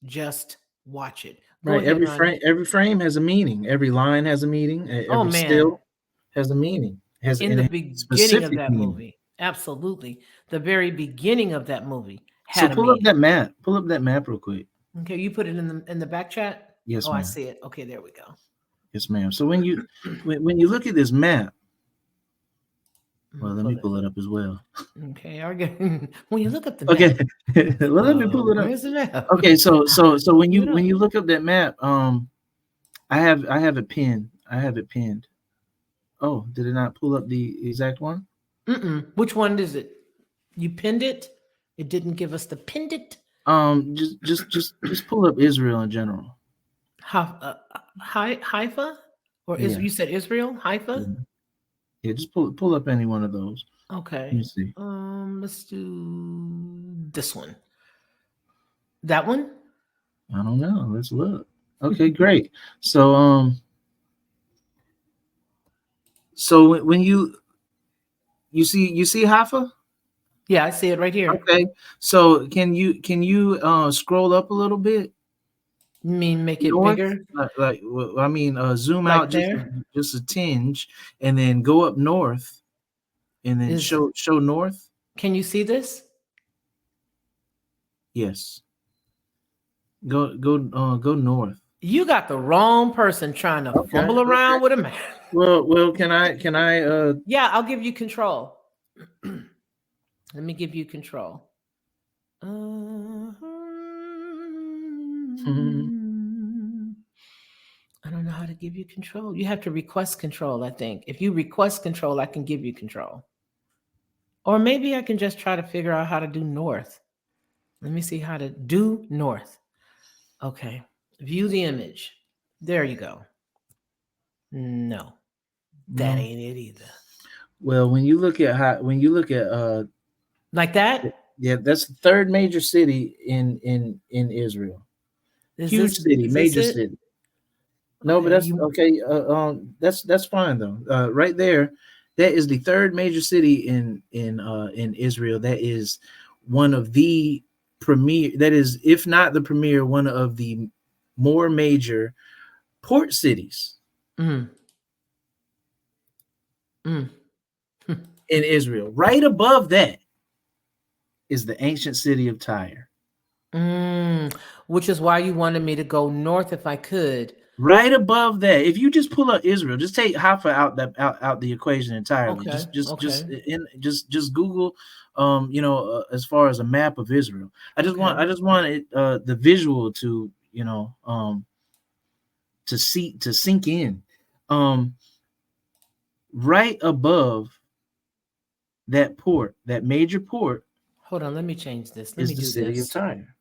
Just watch it. Go Right. ahead, Ronnie. Every frame has a meaning. Every line has a meaning. Oh Every man, still has a meaning. Has in and the a beginning of specific that meaning. movie, absolutely, the very beginning of that movie So had a pull up meaning. that map. Pull up that map real quick. Okay, you put it in the back chat. Yes, Oh, I ma'am. see it. Okay, there we go. Yes, ma'am. So when you look at this map, I'm well, gonna let me pull it. pull it up as well. Okay, when you look up the Okay. map, Well, let me pull it up. where's the map? Okay, so Pull it when up. you look up that map, I have it pinned. I have it pinned. Oh, did it not pull up the exact one? Which one is it? You pinned it. It didn't give us the pinned it. Just pull up Israel in general. Haifa, or is Yeah, you said Israel? Haifa. yeah, yeah. Just pull up any one of those. Let me Okay. see. Let's do this one. That one. I don't know. Let's look. Okay, great. So when you see Haifa? Yeah, I see it right here. Okay. So can you scroll up a little bit You mean make it north? bigger, I mean, zoom out like there? just a tinge, and then go up north, and then Is show north. Can you see this? Yes. Go north. You got the wrong person trying to Okay. fumble Okay. around with a map. Well, can I Yeah, I'll give you control. Let me give you control. I don't know how to give you control. You have to request control, I think. If you request control, I can give you control. Or maybe I can just try to figure out how to do north. Let me see how to do north. Okay. View the image. There you go. No, that no. ain't it either. Well, when you look at Like that? yeah, that's the third major city in Israel. Huge city, Is this major it? city. No, but Okay. that's You okay. That's fine though. Right there, that is the third major city in Israel. That is one of the premier. That is, if not the premier, one of the more major port cities mm, mm. in Israel. Right above that is the ancient city of Tyre. Mm, which is why you wanted me to go north if I could. Right above that, if you just pull up Israel, just take Haifa out the equation entirely. Okay. Okay. Just Google, as far as a map of Israel. Okay. I just want it the visual to to sink in. Um, right above that port, that major port, Hold on. Let me change this. Let is me the do city of this. Tyre.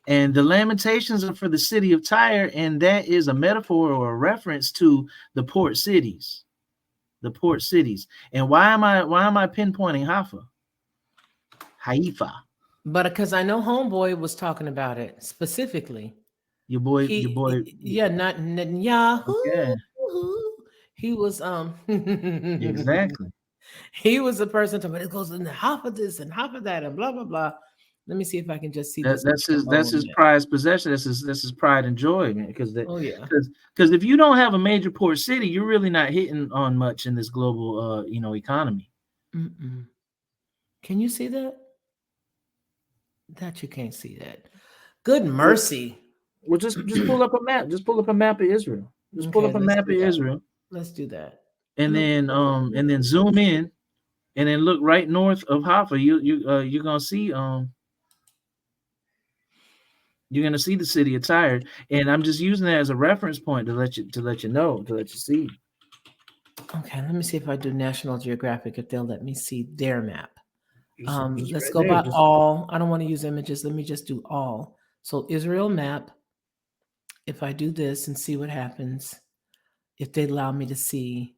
And the lamentations are for the city of Tyre, and that is a metaphor or a reference to the port cities. The port cities. And why am I pinpointing Haifa? Haifa. But because I know Homeboy was talking about it specifically. Your boy. Yeah, not Netanyahu. Okay, He was exactly. he was the person talking about it goes in half of this and half of that and blah blah blah. Let me see if I can just see this That's alone. his prized possession. That's his pride and joy, man. Oh yeah. Because if you don't have a major port city, you're really not hitting on much in this global economy. Mm-mm. Can you see that? That you can't see that. Good Well, mercy. just pull up a map. Just pull up a map of Israel. Just pull Okay, up a let's map of do that. Israel, Let's do that. Look. and then zoom in, and then look right north of Haifa. You're gonna see you're gonna see the city of Tyre, and I'm just using that as a reference point to let you know, to let you see. Okay, let me see if I do National Geographic if they'll let me see their map. Just Let's right go there. by Just all. I don't want to use images. Let me just do all. So Israel map. If I do this and see what happens, if they allow me to see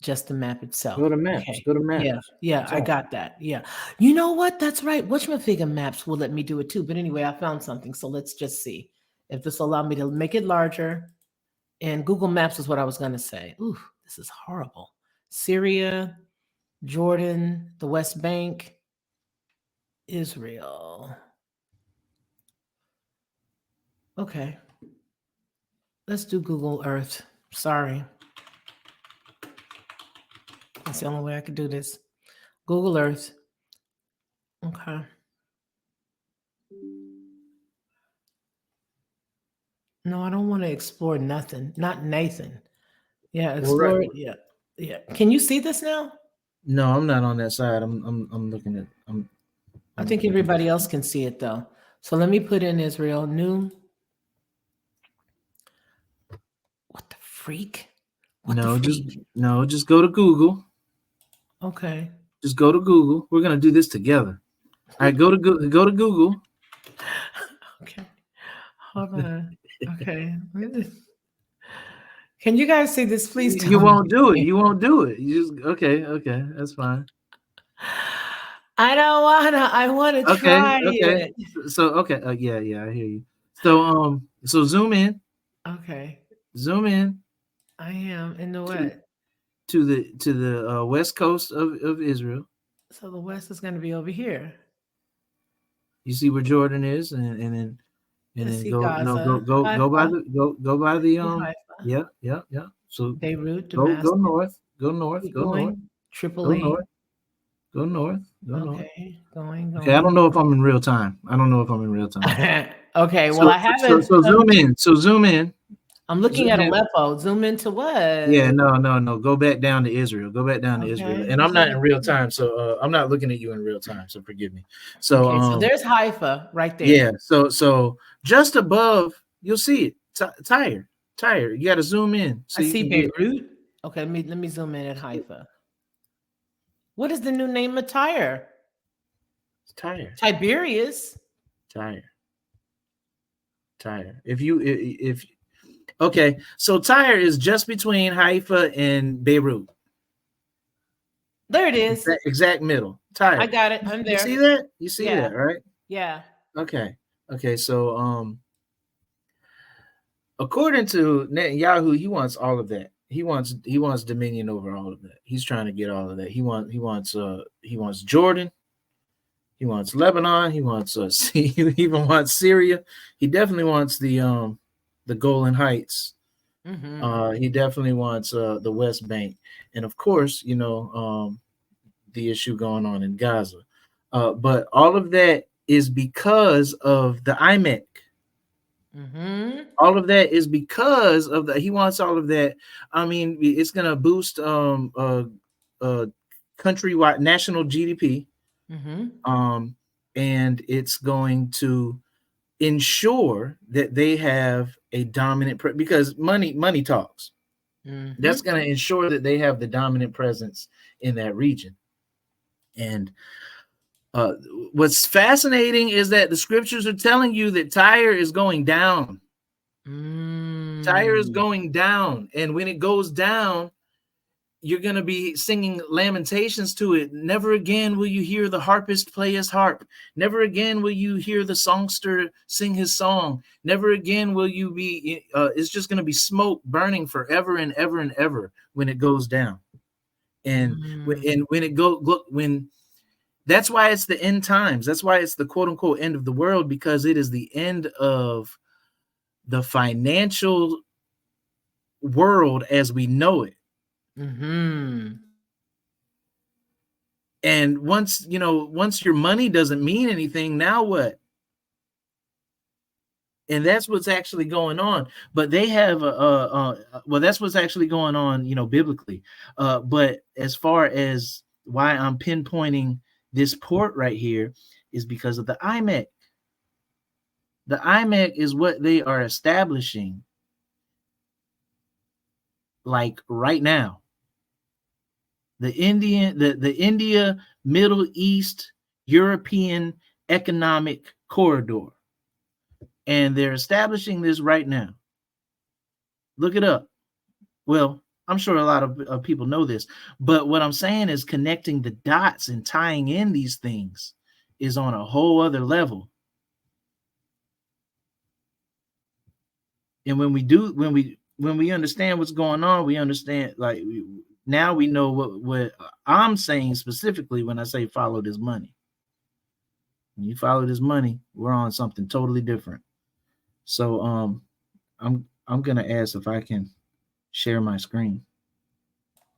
just the map itself. go to maps. Okay. Go to Yeah. maps. Yeah. That's I all. got that. Yeah. You know what? That's right. Whatchamafigure maps will let me do it too. But anyway, I found something. So let's just see if this will allow me to make it larger. And Google Maps is what I was going to say. Ooh, this is horrible. Syria, Jordan, the West Bank. Israel. Okay. Let's do Google Earth. Sorry. That's the only way I could do this. Google Earth. Okay. No, I don't want to explore nothing. Not Nathan. Yeah, Well, right. explore it. Yeah. Yeah. Can you see this now? No, I'm not on that side. I'm looking at. I I'm think looking. everybody else can see it though. So let me put in Israel. New. What the freak? What the No, just freak? no, just go to Google. Okay. Just go to Google. We're gonna do this together. All right, go to Google. Okay. Hold on. Okay. Can you guys see this? Please You tell won't do it. me. You won't do it. You just okay. That's fine. I don't wanna. I want to try Okay. it. So okay. Yeah. I hear you. So Okay. zoom in I am in the to what? to the west coast of Israel. So the West is going to be over here. You see where Jordan is, and I then see go no Gaza, go by Haifa. go by I the see Haifa, yeah. So Beirut, go Damascus. north, go north, Keep go north, going. go Tripoli. north, go north, go north. Okay. Going. Okay, I don't Going. know if I'm in real time. I don't know if I'm in real time. Okay. Well, So I so haven't. so zoom in. So zoom in. I'm looking Zoom at in. Aleppo. Zoom into Yeah, what? no. Go back down to Israel. Go back down to Israel. Okay. And I'm not in real time, so I'm not looking at you in real time. So forgive me. So Okay. So there's Haifa right there. yeah. So just above, you'll see it. Tire. You got to zoom in I so you see can get Beirut. Okay. Let me zoom in at Haifa. What is the new name of Tyre? tire, Tiberius. tire, tire. If okay, so Tyre is just between Haifa and Beirut. There it is. Exact middle. I Tyre. got it. I'm You see there. that? You see Yeah. that, right? Yeah. Okay. Okay, so according to Netanyahu, he wants all of that. He wants dominion over all of that. He's trying to get all of that. He wants Jordan. He wants Lebanon. He wants he even wants Syria. He definitely wants the Golan Heights. Mm-hmm. He definitely wants the West Bank, and of course, the issue going on in Gaza. But all of that is because of the IMEC. Mm-hmm. All of that is because of he wants all of that. I mean, it's gonna boost uh countrywide national GDP, Mm-hmm. um and it's going to ensure that they have a dominant because money talks. Mm-hmm. That's going to ensure that they have the dominant presence in that region. And uh, what's fascinating is that the scriptures are telling you that Tyre is going down. Tyre is Mm. going down, and when it goes down, you're going to be singing lamentations to it. Never again will you hear the harpist play his harp. Never again will you hear the songster sing his song. Never again will you be, it's just going to be smoke burning forever and ever and ever when it goes down. And Mm. when it go look when that's why it's the end times. That's why it's the quote unquote end of the world, because it is the end of the financial world as we know it. Mm-hmm. And once your money doesn't mean anything, now what? And that's what's actually going on. But they have well, that's what's actually going on, biblically. But as far as why I'm pinpointing this port right here is because of the IMEC. The IMEC is what they are establishing, like right now. The India Middle East European Economic Corridor, and they're establishing this right now. Look it up. Well, I'm sure a lot of people know this, but what I'm saying is connecting the dots and tying in these things is on a whole other level. And when we understand what's going on, we understand, like, now we know what I'm saying specifically when I say follow this money. When you follow this money, we're on something totally different. So I'm gonna ask if I can share my screen.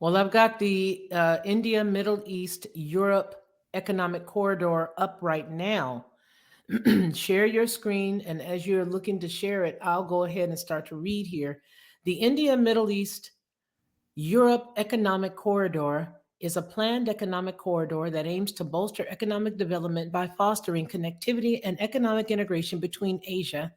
Well, I've got the India, Middle East, Europe economic corridor up right now. Share your screen, and as you're looking to share it, I'll go ahead and start to read here. The India, Middle East, Europe Economic Corridor is a planned economic corridor that aims to bolster economic development by fostering connectivity and economic integration between Asia,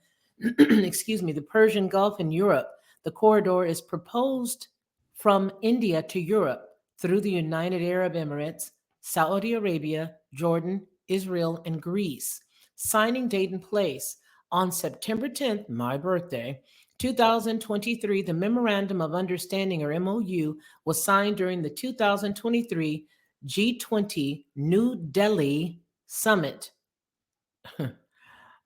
excuse me, the Persian Gulf and Europe. The corridor is proposed from India to Europe through the United Arab Emirates, Saudi Arabia, Jordan, Israel, and Greece. Signing date and place on September 10th, my birthday, 2023, the Memorandum of Understanding, or MOU, was signed during the 2023 G20 New Delhi Summit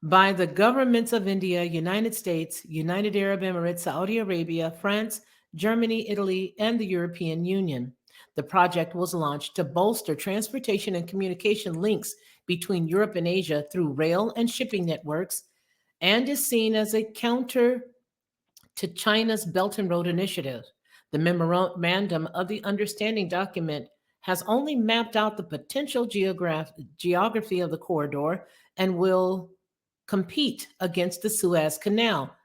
by the governments of India, United States, United Arab Emirates, Saudi Arabia, France, Germany, Italy, and the European Union. The project was launched to bolster transportation and communication links between Europe and Asia through rail and shipping networks, and is seen as a counter to China's Belt and Road Initiative. The memorandum of the understanding document has only mapped out the potential geography of the corridor and will compete against the Suez Canal.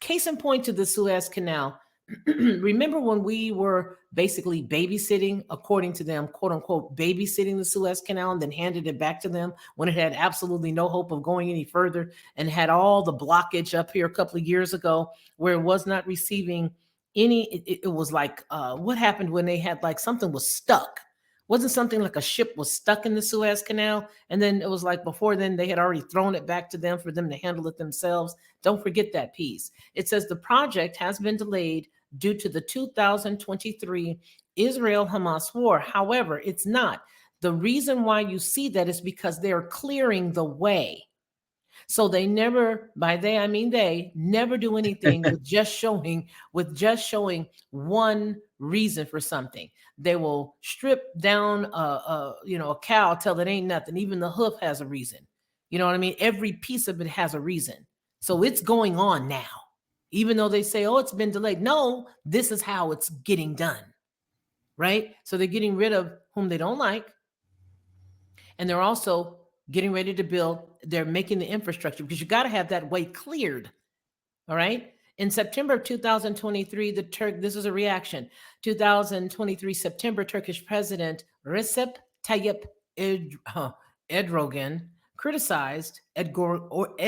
Case in point to the Suez Canal. Remember when we were basically babysitting, according to them, quote unquote, babysitting the Suez Canal and then handed it back to them when it had absolutely no hope of going any further and had all the blockage up here a couple of years ago where it was not receiving any. It was like, what happened when they had like something was stuck? Wasn't something like a ship was stuck in the Suez Canal? And then it was like before then they had already thrown it back to them for them to handle it themselves. Don't forget that piece. It says the project has been delayed due to the 2023 Israel Hamas war. However, it's not. The reason why you see that is because they're clearing the way. So they never, by they I mean they never do anything with just showing one reason for something. They will strip down a cow till it ain't nothing. Even the hoof has a reason. You know what I mean? Every piece of it has a reason. So it's going on now. Even though they say, oh, it's been delayed. No, this is how it's getting done. Right? So they're getting rid of whom they don't like. And they're also getting ready to build, they're making the infrastructure because you got to have that way cleared. All right. In September of 2023, this is a reaction. 2023 September, Turkish President Recep Tayyip Erdogan criticized Erdogan.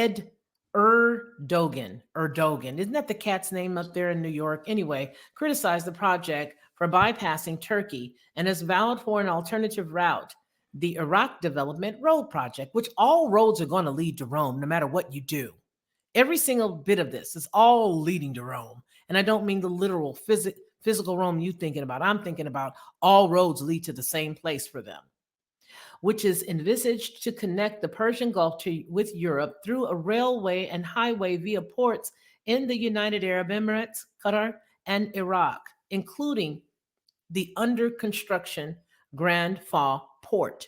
Isn't that the cat's name up there in New York? Anyway, criticized the project for bypassing Turkey and has vowed for an alternative route, the Iraq Development Road Project, which all roads are going to lead to Rome no matter what you do. Every single bit of this is all leading to Rome. And I don't mean the literal physical Rome you thinking about. I'm thinking about all roads lead to the same place for them, which is envisaged to connect the Persian Gulf with Europe through a railway and highway via ports in the United Arab Emirates, Qatar, and Iraq, including the under construction Grand Fall port.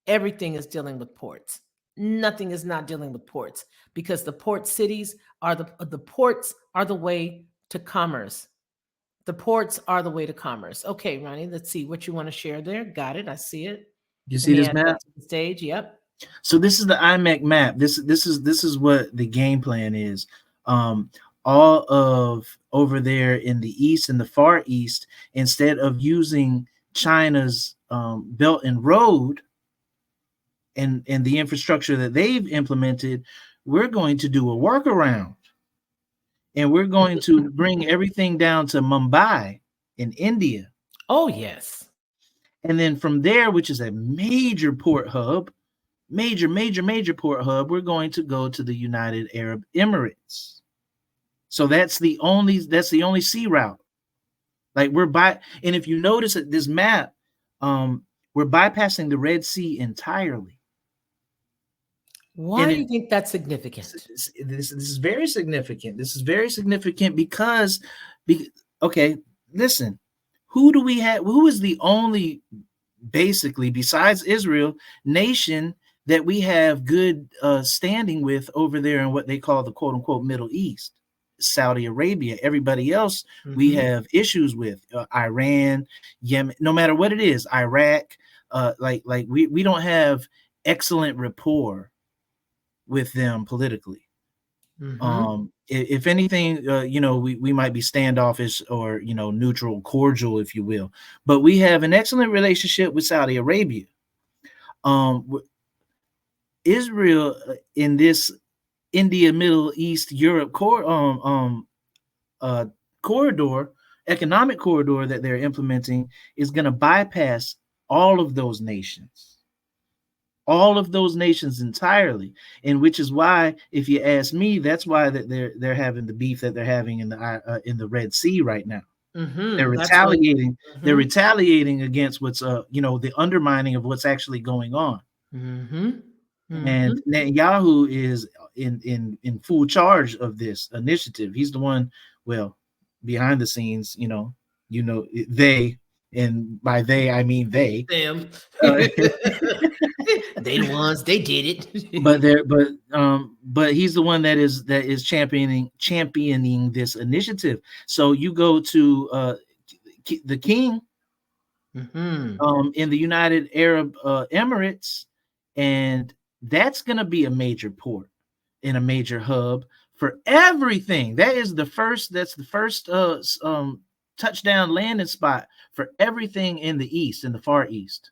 Everything is dealing with ports. Nothing is not dealing with ports because the port cities are the ports are the way to commerce. The ports are the way to commerce. Okay, Ronnie, let's see what you want to share there. Got it. I see it. You Let see me this add map? that to the stage. Yep. So this is the IMEC map. This is what the game plan is. All of over there in the east and the far east, instead of using China's Belt and Road and the infrastructure that they've implemented, we're going to do a workaround, and we're going to bring everything down to Mumbai in India. Oh, yes. And then from there, which is a major port hub, major port hub, we're going to go to the United Arab Emirates. So that's the only sea route. Like and if you notice at this map, we're bypassing the Red Sea entirely. Why do you think that's significant? This is very significant. This is very significant because okay, listen, who is the only, basically, besides Israel, nation that we have good standing with over there in what they call the quote unquote Middle East, Saudi Arabia. Everybody else we Mm-hmm. have issues with, Iran, Yemen, no matter what it is, Iraq. Like we don't have excellent rapport with them politically. Mm-hmm. If anything, we might be standoffish or neutral, cordial, if you will, but we have an excellent relationship with Saudi Arabia. Israel, in this India, Middle East, Europe uh, corridor, economic corridor that they're implementing, is going to bypass all of those nations, all of those nations entirely. And which is why, if you ask me, that's why that they're having the beef that they're having in the Red Sea right now. They're Mm-hmm. That's what. retaliating. They're Mm-hmm. retaliating against what's the undermining of what's actually going on. Mm-hmm. And Mm-hmm. Netanyahu is in full charge of this initiative. He's the one, well, behind the scenes, they, and by they I mean they. Them. Uh, They the ones. They did but it. there, but he's the one that is championing this initiative. So you go to the king Mm-hmm. in the United Arab Emirates, and that's going to be a major port and a major hub for everything. That's the first touchdown landing spot for everything in the East, in the Far East.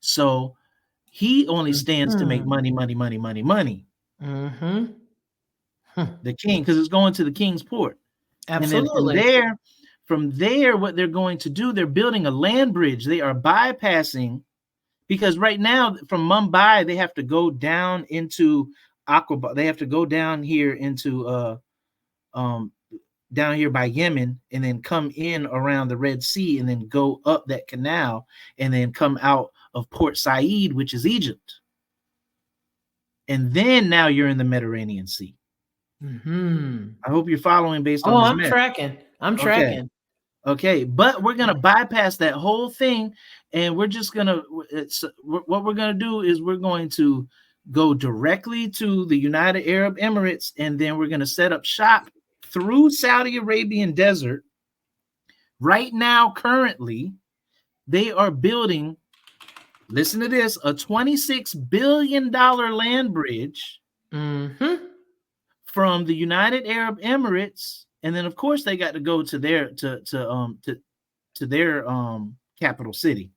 So he only stands to make Mm-hmm. money, money, money, money, money. Mm-hmm. The king, because it's going to the king's port. And then Absolutely. from there, what they're going to do, they're building a land bridge. They are bypassing, because right now from Mumbai, they have to go down into Aqaba. They have to go down here into um down here by Yemen, and then come in around the Red Sea, and then go up that canal, and then come out of Port Said, which is Egypt. And then now you're in the Mediterranean Sea. Mm-hmm. I hope you're following based on Oh, this I'm map. tracking. I'm Okay. tracking. Okay, but we're gonna bypass that whole thing, and we're just gonna. What we're gonna do is we're going to go directly to the United Arab Emirates, and then we're gonna set up shop through Saudi Arabian desert. Right now, currently, they are building. Listen to this: a $26 billion land bridge Mm-hmm. from the United Arab Emirates, and then of course they got to go to their to their capital city.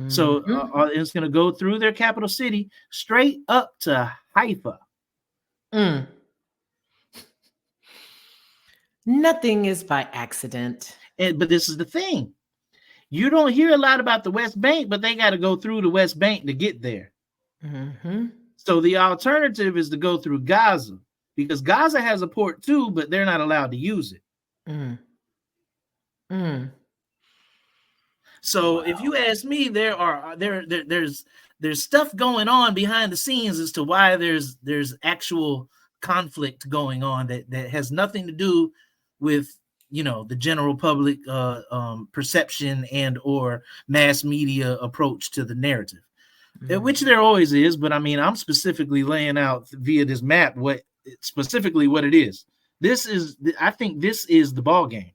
So Mm-hmm. it's going to go through their capital city straight up to Haifa. Mm. Nothing is by accident. But this is the thing. You don't hear a lot about the West Bank, but they got to go through the West Bank to get there. Mm-hmm. So the alternative is to go through Gaza, because Gaza has a port too, but they're not allowed to use it. Mm. Mm. So if Wow. you ask me, there's stuff going on behind the scenes as to why there's actual conflict going on that has nothing to do with the general public perception and or mass media approach to the narrative, which there always is. But I mean, I'm specifically laying out via this map what it is. I think this is the ball game.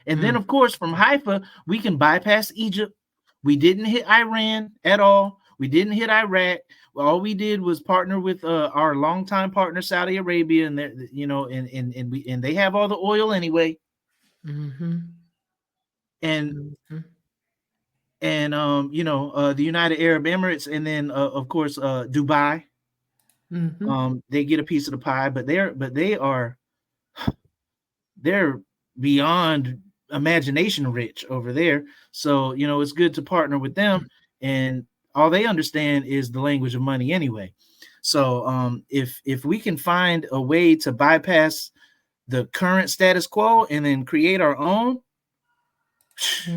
And then, Mm. of course, from Haifa, we can bypass Egypt. We didn't hit Iran at all. We didn't hit Iraq. All we did was partner with our longtime partner, Saudi Arabia, and and they have all the oil anyway. Mm-hmm. And Mm-hmm. the United Arab Emirates, and then of course Dubai. Mm-hmm. They get a piece of the pie, but they're beyond imagination rich over there. So, it's good to partner with them. And all they understand is the language of money anyway. So if we can find a way to bypass the current status quo and then create our own,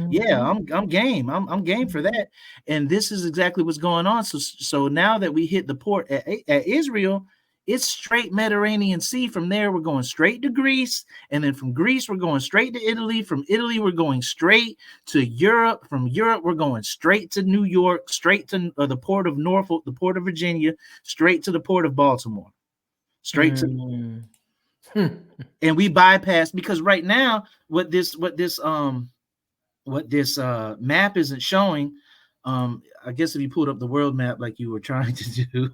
yeah, Mm-hmm. I'm game. I'm game for that. And this is exactly what's going on. So now that we hit the port at Israel, It's straight Mediterranean Sea. From there, we're going straight to Greece. And then from Greece, we're going straight to Italy. From Italy, we're going straight to Europe. From Europe, we're going straight to New York, straight to the port of Norfolk, the port of Virginia, straight to the port of Baltimore, straight to. And we bypass, because right now, what this map isn't showing. I guess if you pulled up the world map like you were trying to do,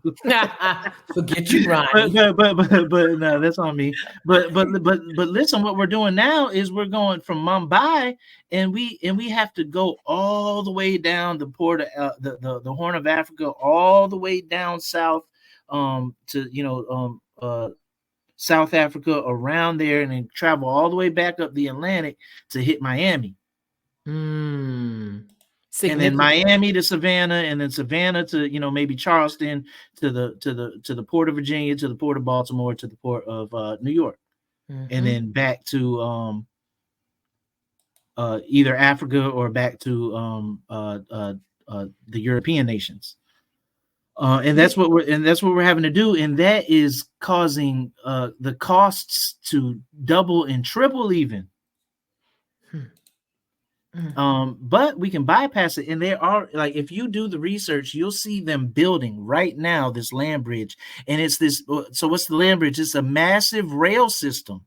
Forget you, Ronnie. but no, that's on me. But listen, what we're doing now is we're going from Mumbai, and we have to go all the way down the port of the Horn of Africa, all the way down south, to South Africa, around there, and then travel all the way back up the Atlantic to hit Miami. And then Miami to Savannah, and then Savannah to maybe Charleston, to the port of Virginia, to the port of Baltimore, to the port of New York, and then back to either Africa or back to the European nations. And that's what we're having to do, and that is causing the costs to double and triple even. But we can bypass it, and there are, like, if you do the research, you'll see them building right now this land bridge, and it's this. So what's the land bridge? It's a massive rail system.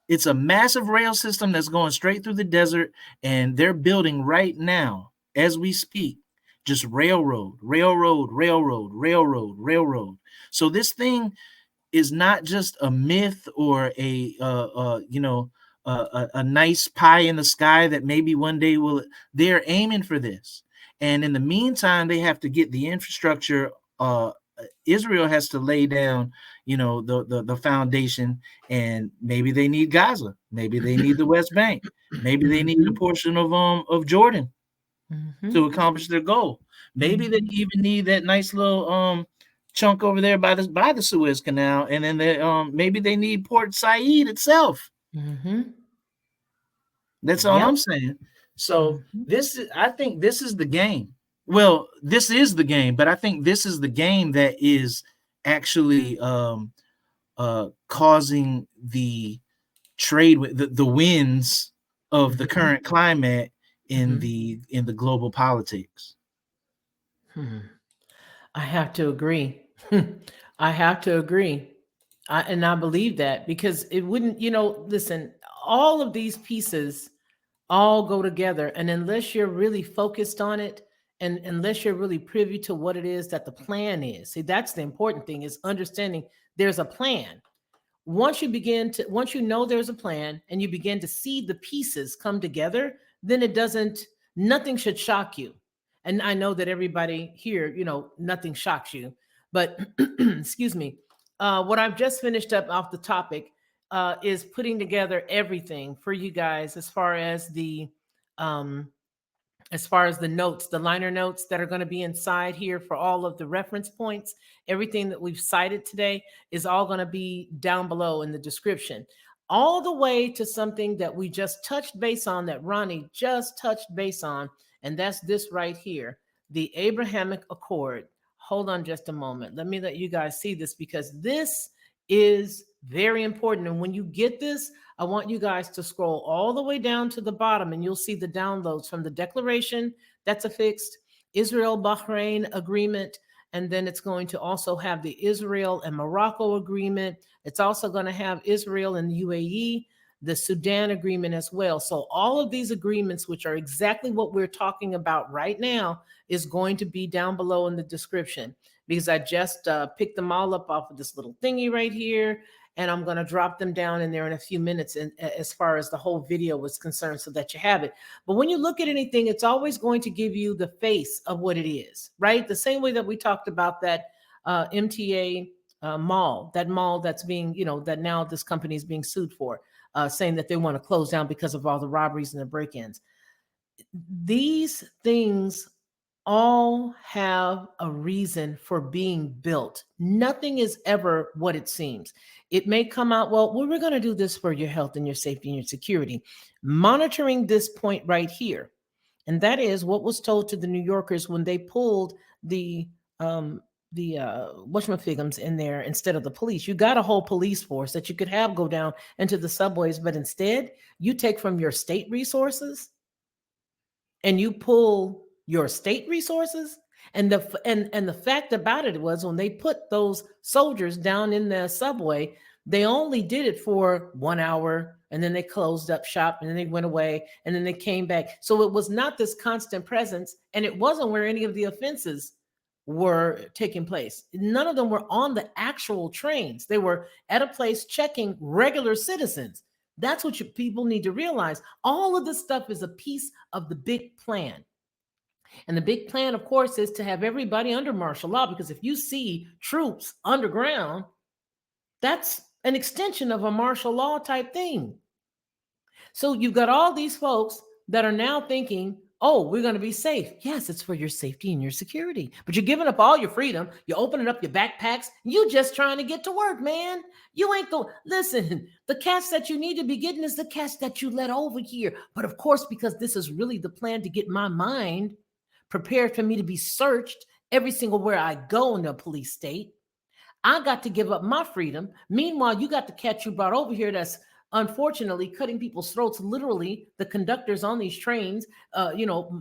It's a massive rail system that's going straight through the desert, and they're building right now as we speak. Just railroad. So this thing is not just a myth or a nice pie in the sky that maybe one day will. They're aiming for this, and in the meantime, they have to get the infrastructure. Israel has to lay down, the foundation, and maybe they need Gaza, maybe they need the West Bank, maybe they need a portion of Jordan to accomplish their goal. Maybe they even need that nice little chunk over there by the Suez Canal, and then maybe they need Port Said itself. That's all I'm saying. So I think this is the game. Well, this is the game, but I think this is the game that is actually causing the trade with the winds of the current climate in the global politics. I have to agree. I have to agree. And I believe that, because it wouldn't, listen, all of these pieces all go together. And unless you're really focused on it, and unless you're really privy to what it is that the plan is, see, that's the important thing, is understanding there's a plan. Once you know there's a plan, and you begin to see the pieces come together, then nothing should shock you. And I know that everybody here, nothing shocks you, but excuse me. What I've just finished up off the topic is putting together everything for you guys, as far as the notes, the liner notes that are going to be inside here for all of the reference points. Everything that we've cited today is all going to be down below in the description, all the way to something that we just touched base on, that Ronnie just touched base on, and that's this right here, the Abrahamic Accord. Hold on just a moment. Let me let you guys see this, because this is very important. And when you get this, I want you guys to scroll all the way down to the bottom, and you'll see the downloads from the declaration that's affixed, Israel-Bahrain agreement, and then it's going to also have the Israel and Morocco agreement. It's also going to have Israel and the UAE, the Sudan agreement as well. So all of these agreements, which are exactly what we're talking about right now, is going to be down below in the description, because I just picked them all up off of this little thingy right here. And I'm going to drop them down in there in a few minutes, as far as the whole video was concerned, so that you have it. But when you look at anything, it's always going to give you the face of what it is, right? The same way that we talked about that MTA mall, that mall that's being, that now this company is being sued for, saying that they want to close down because of all the robberies and the break-ins. These things all have a reason for being built. Nothing is ever what it seems. It may come out, well, we're going to do this for your health and your safety and your security. Monitoring this point right here. And that is what was told to the New Yorkers when they pulled the whatchamafigums in there instead of the police. You got a whole police force that you could have go down into the subways, but instead you take from your state resources and you pull your state resources. And the fact about it was when they put those soldiers down in the subway, they only did it for 1 hour and then they closed up shop and then they went away and then they came back. So it was not this constant presence, and it wasn't where any of the offenses were taking place. None of them were on the actual trains. They were at a place checking regular citizens. That's what people need to realize. All of this stuff is a piece of the big plan. And the big plan, of course, is to have everybody under martial law, because if you see troops underground, that's an extension of a martial law type thing. So you've got all these folks that are now thinking, oh, we're going to be safe. Yes, it's for your safety and your security. But you're giving up all your freedom. You're opening up your backpacks. You just trying to get to work, man. You ain't going, listen, the cats that you need to be getting is the cats that you let over here. But of course, because this is really the plan to get my mind prepared for me to be searched every single where I go in the police state, I got to give up my freedom. Meanwhile, you got the cat you brought over here that's unfortunately cutting people's throats, literally the conductors on these trains,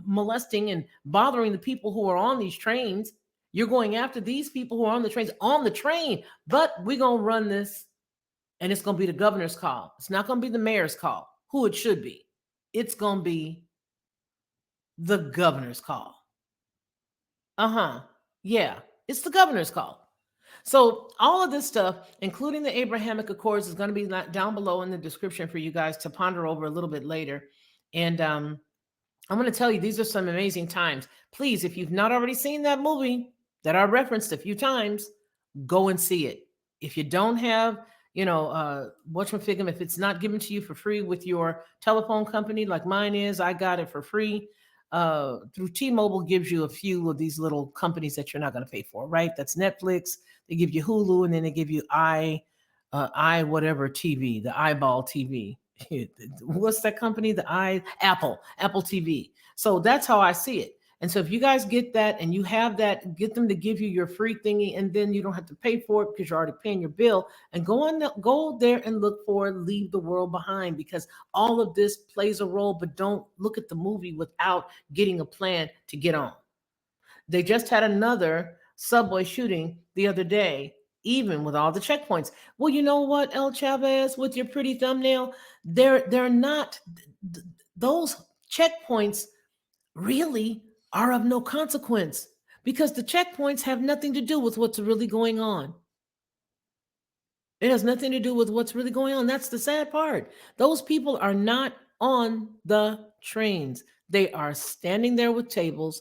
molesting and bothering the people who are on these trains. You're going after these people who are on the trains, on the train, but we're going to run this, and it's going to be the governor's call. It's not going to be the mayor's call, who it should be. It's going to be the governor's call. Yeah, it's the governor's call. So all of this stuff, including the Abrahamic Accords, is going to be down below in the description for you guys to ponder over a little bit later. And I'm going to tell you, these are some amazing times. Please, if you've not already seen that movie that I referenced a few times, go and see it. If you don't have, whatchamafigum, if it's not given to you for free with your telephone company like mine is, I got it for free. Through T-Mobile gives you a few of these little companies that you're not going to pay for, right? That's Netflix. They give you Hulu, and then they give you whatever TV, the eyeball TV. What's that company? Apple TV. So that's how I see it. And so if you guys get that and you have that, get them to give you your free thingy, and then you don't have to pay for it because you're already paying your bill. And go there and look for Leave the World Behind, because all of this plays a role, but don't look at the movie without getting a plan to get on. They just had another subway shooting the other day, even with all the checkpoints. Well, you know what, El Chavez, with your pretty thumbnail, they're not, those checkpoints really are of no consequence, because the checkpoints have nothing to do with what's really going on. It has nothing to do with what's really going on. That's the sad part. Those people are not on the trains. They are standing there with tables